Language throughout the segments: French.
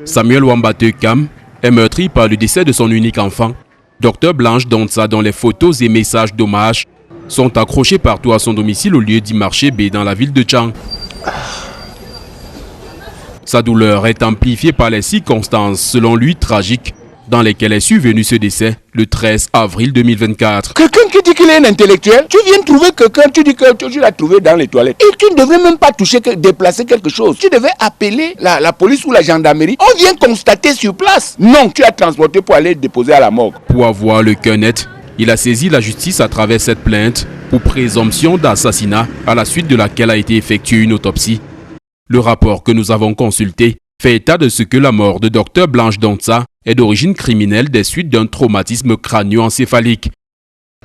Samuel Wambate Kam est meurtri par le décès de son unique enfant. Dr Blanche Dontsa, dont les photos et messages d'hommage sont accrochés partout à son domicile au lieu dit marché B dans la ville de Tchang. Sa douleur est amplifiée par les circonstances, selon lui, tragiques, dans lesquelles est survenu ce décès le 13 avril 2024. Quelqu'un qui dit qu'il est un intellectuel, tu viens trouver quelqu'un, tu dis que tu l'as trouvé dans les toilettes. Et tu ne devais même pas toucher, déplacer quelque chose. Tu devais appeler la police ou la gendarmerie. On vient constater sur place. Non, tu as transporté pour aller déposer à la morgue. Pour avoir le cœur net, il a saisi la justice à travers cette plainte pour présomption d'assassinat, à la suite de laquelle a été effectuée une autopsie. Le rapport que nous avons consulté fait état de ce que la mort de Dr Blanche Dontsa est d'origine criminelle des suites d'un traumatisme crânio-encéphalique.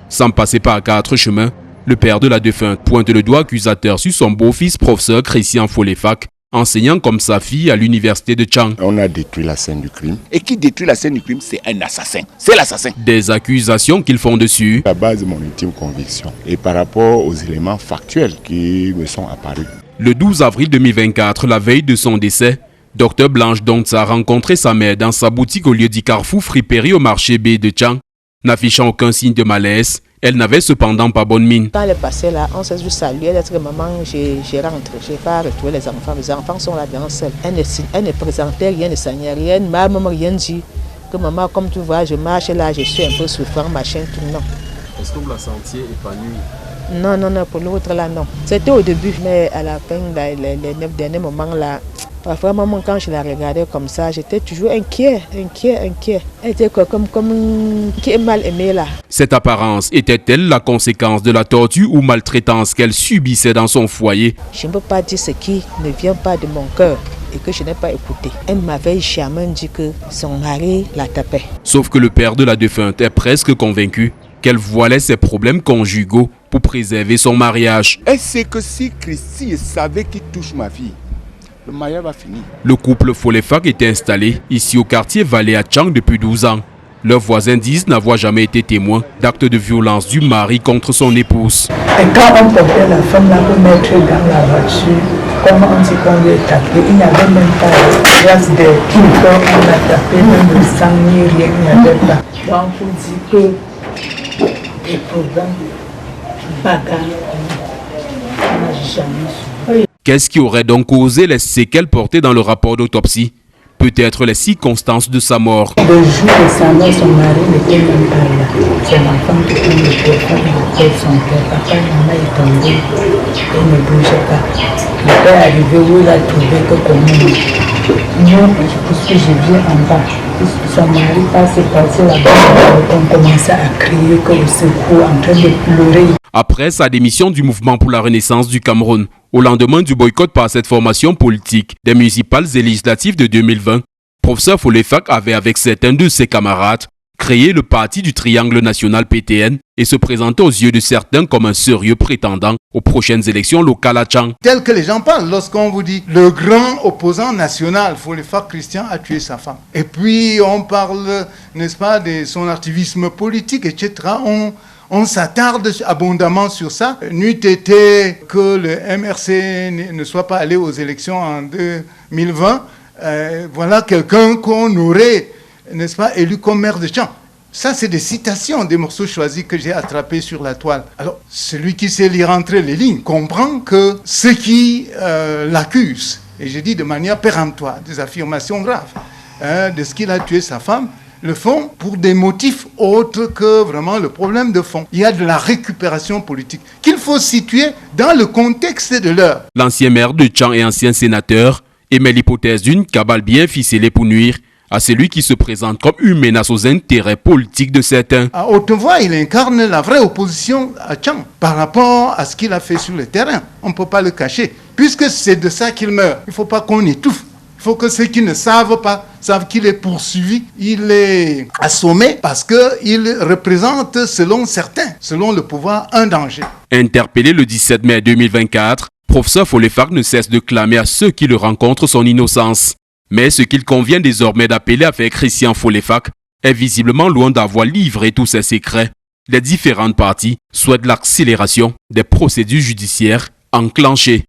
Sans passer par 4 chemins, le père de la défunte pointe le doigt accusateur sur son beau-fils professeur Christian Folefak, enseignant comme sa fille à l'université de Tchang. On a détruit la scène du crime. Et qui détruit la scène du crime, c'est un assassin. C'est l'assassin. Des accusations qu'ils font dessus. La base de mon intime conviction et par rapport aux éléments factuels qui me sont apparus. Le 12 avril 2024, la veille de son décès, Dr Blanche Dontsa a rencontré sa mère dans sa boutique au lieu dit Carrefour Friperie au marché B de Tchang. N'affichant aucun signe de malaise, elle n'avait cependant pas bonne mine. Quand elle est passée là, on s'est juste salué. Elle a dit que maman, j'ai rentré, je n'ai pas retrouvé les enfants. Les enfants sont là dans seul. Elle ne présentait rien, ne saignait rien, ne m'a même rien dit. Que maman, comme tu vois, je marche là, je suis un peu souffrant, machin, tout non. Est-ce que vous la sentiez épanouie? Non, pour l'autre là, non. C'était au début, mais à la fin, là, les 9 derniers moments là, parfois, maman, quand je la regardais comme ça, j'étais toujours inquiet. Elle était comme qui est mal aimée là. Cette apparence était-elle la conséquence de la torture ou maltraitance qu'elle subissait dans son foyer? Je ne peux pas dire ce qui ne vient pas de mon cœur et que je n'ai pas écouté. Elle m'avait jamais dit que son mari la tapait. Sauf que le père de la défunte est presque convaincu qu'elle voilait ses problèmes conjugaux pour préserver son mariage. Elle sait que si Christy savait qu'il touche ma fille, le mariage va finir. Le couple Folefak était installé ici au quartier Vallée à Tchang depuis 12 ans. Leurs voisins disent n'avoir jamais été témoins d'actes de violence du mari contre son épouse. Et quand on portait la femme là pour mettre dans la voiture, comment on dit qu'on lui a tapé, il n'y avait même pas de trace de qui on l'a tapé, même le sang ni rien, il n'y avait pas. Donc on dit que les problèmes de bagarre, on n'a jamais su. Qu'est-ce qui aurait donc causé les séquelles portées dans le rapport d'autopsie? Peut-être les circonstances de sa mort. Le jour de sa mort, son mari n'était même pas là. C'est l'enfant qui prend le téléphone et appelle son père. Papa et maman est tombé, il ne bougeait pas. Le père est arrivé où il a trouvé que comme nous, puisque je viens en bas, son mari passe passer là-bas, on commençait à crier comme secours, en train de pleurer. Après sa démission du mouvement pour la renaissance du Cameroun, au lendemain du boycott par cette formation politique des municipales et législatives de 2020, professeur Folefak avait avec certains de ses camarades créé le parti du Triangle National PTN et se présentait aux yeux de certains comme un sérieux prétendant aux prochaines élections locales à Tchang. Tel que les gens parlent lorsqu'on vous dit le grand opposant national, Folefak Christian, a tué sa femme. Et puis on parle, n'est-ce pas, de son activisme politique, etc. On s'attarde abondamment sur ça. N'eût été que le MRC ne soit pas allé aux élections en 2020, voilà quelqu'un qu'on aurait, n'est-ce pas, élu comme maire de Tchang. Ça, c'est des citations, des morceaux choisis que j'ai attrapés sur la toile. Alors, celui qui sait lire entre les lignes comprend que ceux qui l'accusent, et je dis de manière péremptoire, des affirmations graves, de ce qu'il a tué sa femme, le font pour des motifs autres que vraiment le problème de fond. Il y a de la récupération politique qu'il faut situer dans le contexte de l'heure. L'ancien maire de Tchang et ancien sénateur émet l'hypothèse d'une cabale bien ficelée pour nuire à celui qui se présente comme une menace aux intérêts politiques de certains. À haute voix, il incarne la vraie opposition à Tchang par rapport à ce qu'il a fait sur le terrain. On ne peut pas le cacher, puisque c'est de ça qu'il meurt. Il ne faut pas qu'on étouffe. Il faut que ceux qui ne savent pas savent qu'il est poursuivi, il est assommé parce qu'il représente, selon certains, selon le pouvoir, un danger. Interpellé le 17 mai 2024, professeur Folefak ne cesse de clamer à ceux qui le rencontrent son innocence. Mais ce qu'il convient désormais d'appeler avec Christian Folefak est visiblement loin d'avoir livré tous ses secrets. Les différentes parties souhaitent l'accélération des procédures judiciaires enclenchées.